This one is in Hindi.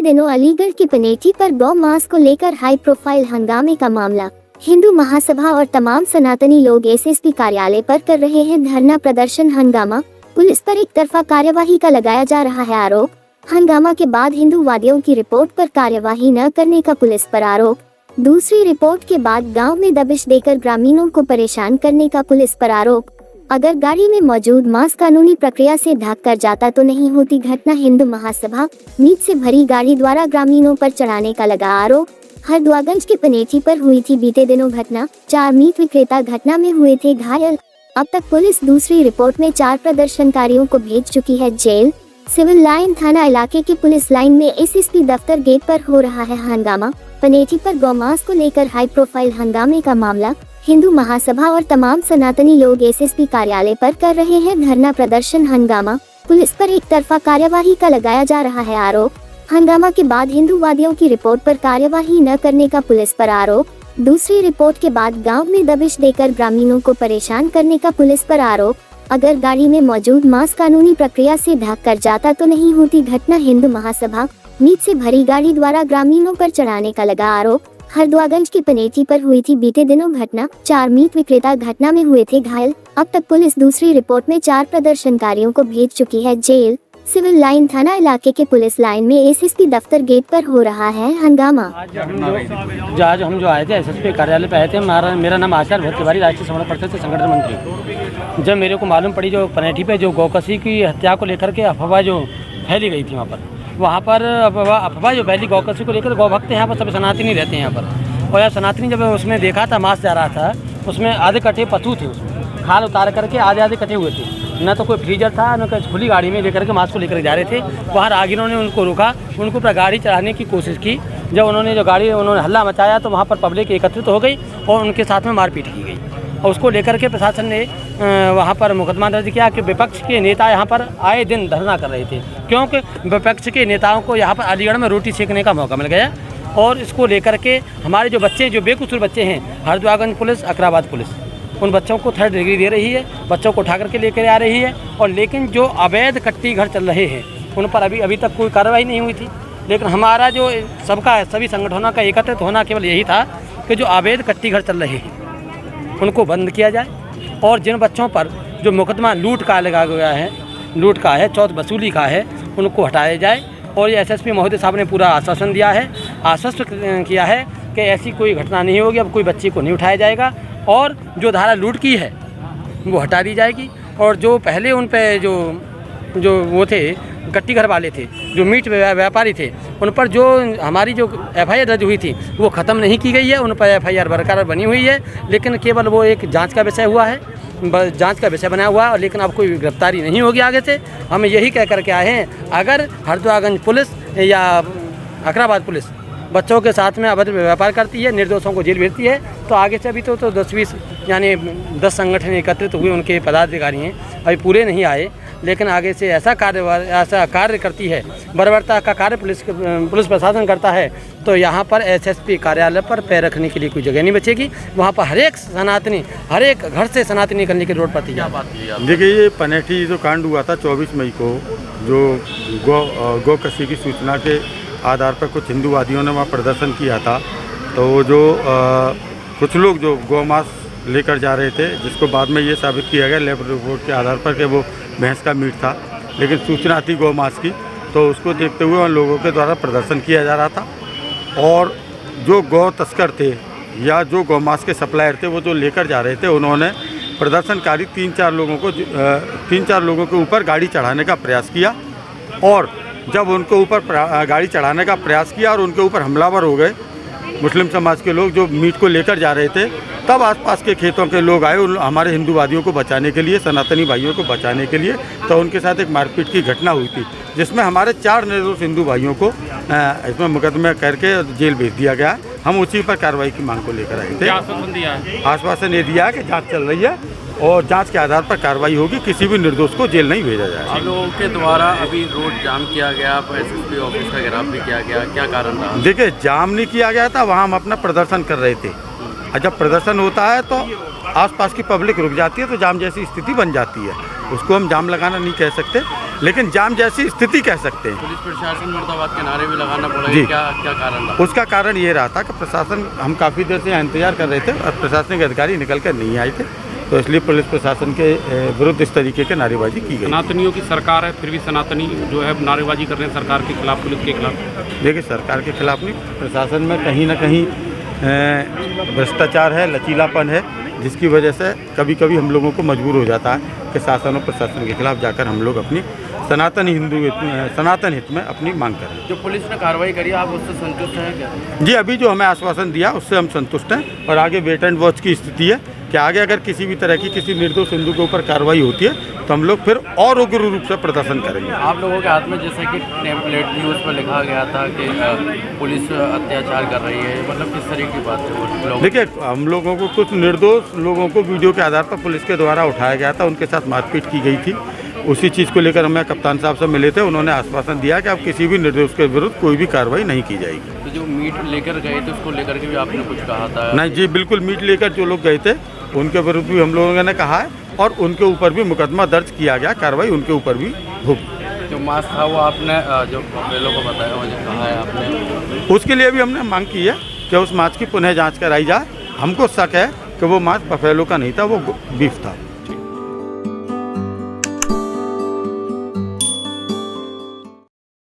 बीते दिनों अलीगढ़ की पनेठी पर गौ मांस को लेकर हाई प्रोफाइल हंगामे का मामला। हिंदू महासभा और तमाम सनातनी लोग एसएसपी कार्यालय पर कर रहे हैं धरना प्रदर्शन। हंगामा, पुलिस पर एक तरफा कार्यवाही का लगाया जा रहा है आरोप। हंगामा के बाद हिंदूवादियों की रिपोर्ट पर कार्यवाही न करने का पुलिस पर आरोप। दूसरी रिपोर्ट के बाद गांव में दबिश देकर ग्रामीणों को परेशान करने का पुलिस पर आरोप। अगर गाड़ी में मौजूद मांस कानूनी प्रक्रिया से ढक कर जाता तो नहीं होती घटना। हिंदू महासभा मीट से भरी गाड़ी द्वारा ग्रामीणों पर चढ़ाने का लगा आरोप। हरदुआगंज के पनेठी पर हुई थी बीते दिनों घटना। 4 मीट विक्रेता घटना में हुए थे घायल। अब तक पुलिस दूसरी रिपोर्ट में 4 प्रदर्शनकारियों को भेज चुकी है जेल। सिविल लाइन थाना इलाके की पुलिस लाइन में एसएसपी दफ्तर गेट पर हो रहा है हंगामा। पनेठी पर गौमांस को लेकर हाई प्रोफाइल हंगामे का मामला। हिंदू महासभा और तमाम सनातनी लोग एसएसपी कार्यालय पर कर रहे हैं धरना प्रदर्शन। हंगामा, पुलिस पर एक तरफा कार्यवाही का लगाया जा रहा है आरोप। हंगामा के बाद हिंदूवादियों की रिपोर्ट पर कार्यवाही न करने का पुलिस पर आरोप। दूसरी रिपोर्ट के बाद गांव में दबिश देकर ग्रामीणों को परेशान करने का पुलिस पर आरोप। अगर गाड़ी में मौजूद मांस कानूनी प्रक्रिया से ढक कर जाता तो नहीं होती घटना। हिंदू महासभा मीट से भरी गाड़ी द्वारा ग्रामीणों पर चढ़ाने का लगा आरोप। हरदुआगंज की पनेठी पर हुई थी बीते दिनों घटना। 4 मीट विक्रेता घटना में हुए थे घायल। अब तक पुलिस दूसरी रिपोर्ट में 4 प्रदर्शनकारियों को भेज चुकी है जेल। सिविल लाइन थाना इलाके के पुलिस लाइन में एसएसपी दफ्तर गेट पर हो रहा है हंगामा। आज हम जो आए थे एसएसपी कार्यालय पे आए थे। मेरा नाम आचार्य भट्ट तिवारी, राष्ट्रीय समन्वय परिषद से संगठन मंत्री। जब मेरे को मालूम पड़ी जो पनेठी पे जो गौकसी की हत्या को लेकर के अफवाह जो फैली गई थी वहाँ पर अफवाह जो फैली गौकसी को लेकर, गौ भक्त यहाँ पर सब सनातनी रहते हैं यहाँ पर। और यार सनातनी जब उसमें देखा था मांस जा रहा था, उसमें आधे कटे पशु थे, उसमें खाल उतार करके आधे कटे हुए थे। न तो कोई फ्रीजर था, न कोई खुली गाड़ी में लेकर के मांस को लेकर जा रहे थे। वहाँ राहगीरों ने उनको रोका, उनको ऊपर गाड़ी चढ़ाने की कोशिश की। जब उन्होंने हल्ला मचाया तो वहाँ पर पब्लिक एकत्रित हो गई और उनके साथ में मारपीट की गई। और उसको लेकर के प्रशासन ने वहाँ पर मुकदमा दर्ज किया कि विपक्ष के नेता यहाँ पर आए दिन धरना कर रहे थे, क्योंकि विपक्ष के नेताओं को यहाँ पर अलीगढ़ में रोटी सेकने का मौका मिल गया। और इसको लेकर के हमारे जो बच्चे, जो बेकसूर बच्चे हैं, हरदुआगंज पुलिस, अकराबाद पुलिस उन बच्चों को 3rd डिग्री दे रही है, बच्चों को उठा करके लेकर आ रही है। और लेकिन जो अवैध कट्टी घर चल रहे हैं उन पर अभी तक कोई कार्रवाई नहीं हुई थी। लेकिन हमारा जो सबका सभी संगठनों का एकत्रित होना केवल यही था कि जो अवैध कट्टी घर चल रहे हैं उनको बंद किया जाए। और जिन बच्चों पर जो मुकदमा लूट का लगा गया है, लूट का है, चौथ वसूली का है, उनको हटाया जाए। और ये एसएसपी महोदय साहब ने पूरा आश्वासन दिया है, आश्वस्त किया है कि ऐसी कोई घटना नहीं होगी, अब कोई बच्चे को नहीं उठाया जाएगा। और जो धारा लूट की है वो हटा दी जाएगी। और जो पहले उन पे जो वो थे कट्टी घर वाले थे, जो मीट व्यापारी थे, उन पर जो हमारी जो एफआईआर दर्ज हुई थी वो ख़त्म नहीं की गई है। उन पर एफआईआर बरकरार बनी हुई है, लेकिन केवल वो एक जांच का विषय हुआ है, जांच का विषय बना हुआ है। और लेकिन अब कोई गिरफ्तारी नहीं होगी आगे से। हम यही कह कर के आए हैं, अगर हरदुआगंज पुलिस या अकराबाद पुलिस बच्चों के साथ में अवैध व्यापार करती है, निर्दोषों को जेल भेजती है, तो आगे से अभी तो 10-20 यानी 10 संगठन एकत्रित हुए, उनके पदाधिकारी हैं, अभी पूरे नहीं आए। लेकिन आगे से ऐसा कार्य करती है, बर्बरता का कार्य पुलिस प्रशासन करता है, तो यहाँ पर एसएसपी कार्यालय पर पैर रखने के लिए कोई जगह नहीं बचेगी। वहाँ पर हर एक घर से सनातनी निकलने की रोड पड़ती है। देखिए, ये पनेठी जो कांड हुआ था 24 मई को, जो गौकसी की सूचना के आधार पर कुछ हिंदूवादियों ने वहाँ प्रदर्शन किया था। तो वो जो कुछ लोग जो गौमांस लेकर जा रहे थे, जिसको बाद में ये साबित किया गया लैब रिपोर्ट के आधार पर कि वो भैंस का मीट था, लेकिन सूचना थी गौमांस की, तो उसको देखते हुए उन लोगों के द्वारा प्रदर्शन किया जा रहा था। और जो गौ तस्कर थे या जो गौमांस के सप्लायर थे, वो जो लेकर जा रहे थे, उन्होंने प्रदर्शनकारी 3-4 लोगों के ऊपर गाड़ी चढ़ाने का प्रयास किया। और जब उनके ऊपर गाड़ी चढ़ाने का प्रयास किया और उनके ऊपर हमलावर हो गए मुस्लिम समाज के लोग जो मीट को लेकर जा रहे थे, तब आसपास के खेतों के लोग आए हमारे हिंदूवादियों को बचाने के लिए, सनातनी भाइयों को बचाने के लिए। तो उनके साथ एक मारपीट की घटना हुई थी, जिसमें हमारे 4 निर्दोष हिंदू भाइयों को इसमें मुकदमे करके जेल भेज दिया गया। हम उसी पर कार्रवाई की मांग को लेकर आए थे। आश्वासन ये दिया कि जाँच चल रही है और जांच के आधार पर कार्रवाई होगी, किसी भी निर्दोष को जेल नहीं भेजा जाएगा। आप लोगों के द्वारा अभी रोड जाम किया गया, एसएसपी ऑफिस का घेराव भी किया गया, क्या कारण था? देखिए, जाम नहीं किया गया था, वहाँ हम अपना प्रदर्शन कर रहे थे। और जब प्रदर्शन होता है तो आसपास की पब्लिक रुक जाती है, तो जाम जैसी स्थिति बन जाती है, उसको हम जाम लगाना नहीं कह सकते। लेकिन जाम जैसी स्थिति कह सकते हैं। पुलिस प्रशासन मुर्दाबाद के नारे भी लगाना पड़ा, जी। क्या क्या कारण रहा? उसका कारण ये रहा था कि प्रशासन, हम काफ़ी देर से यहाँ इंतजार कर रहे थे और प्रशासनिक अधिकारी निकल कर नहीं आए थे, तो इसलिए पुलिस प्रशासन के विरुद्ध इस तरीके की नारेबाजी की गई। सनातनियों की सरकार है, फिर भी सनातनी जो है नारेबाजी कर रहे हैं सरकार के खिलाफ, पुलिस के खिलाफ। देखिए, सरकार के खिलाफ नहीं, प्रशासन में कहीं ना कहीं भ्रष्टाचार है, लचीलापन है, जिसकी वजह से कभी कभी हम लोगों को मजबूर हो जाता है कि शासन और प्रशासन के खिलाफ जाकर हम लोग अपनी सनातन हित में अपनी मांग करें। जो पुलिस ने कार्रवाई करी, आप उससे संतुष्ट हैं क्या? जी, अभी जो हमें आश्वासन दिया उससे हम संतुष्ट हैं और आगे वेट एंड वॉच की स्थिति है कि आगे अगर किसी भी तरह की किसी निर्दोष हिंदू के ऊपर कार्रवाई होती है तो हम लोग फिर और उग्र रूप से प्रदर्शन करेंगे। आप लोगों के हाथ में जैसे कि टेम्पलेट थी, उस पर लिखा गया था कि पुलिस अत्याचार कर रही है, मतलब किस तरह की बात है वो लोग? देखिए, हम लोगों को कुछ निर्दोष लोगों को वीडियो के आधार पर पुलिस के द्वारा उठाया गया था, उनके साथ मारपीट की गई थी। उसी चीज़ को लेकर हमें कप्तान साहब से मिले थे, उन्होंने आश्वासन दिया कि अब किसी भी निर्दोष के विरुद्ध कोई भी कार्रवाई नहीं की जाएगी। तो जो मीट लेकर गए थे उसको लेकर के भी आपने कुछ कहा था? नहीं जी, बिल्कुल, मीट लेकर जो लोग गए थे उनके विरुद्ध भी हम लोगों ने कहा है और उनके ऊपर भी मुकदमा दर्ज किया गया, कार्रवाई उनके ऊपर भी होगी। जो मास्क था वो आपने जो बफेलो को बताया, मुझे कहा है आपने, उसके लिए भी हमने मांग की है कि उस मांस की पुनः जांच कराई जाए। हमको शक है कि वो मांस बफेलो का नहीं था, वो बीफ था।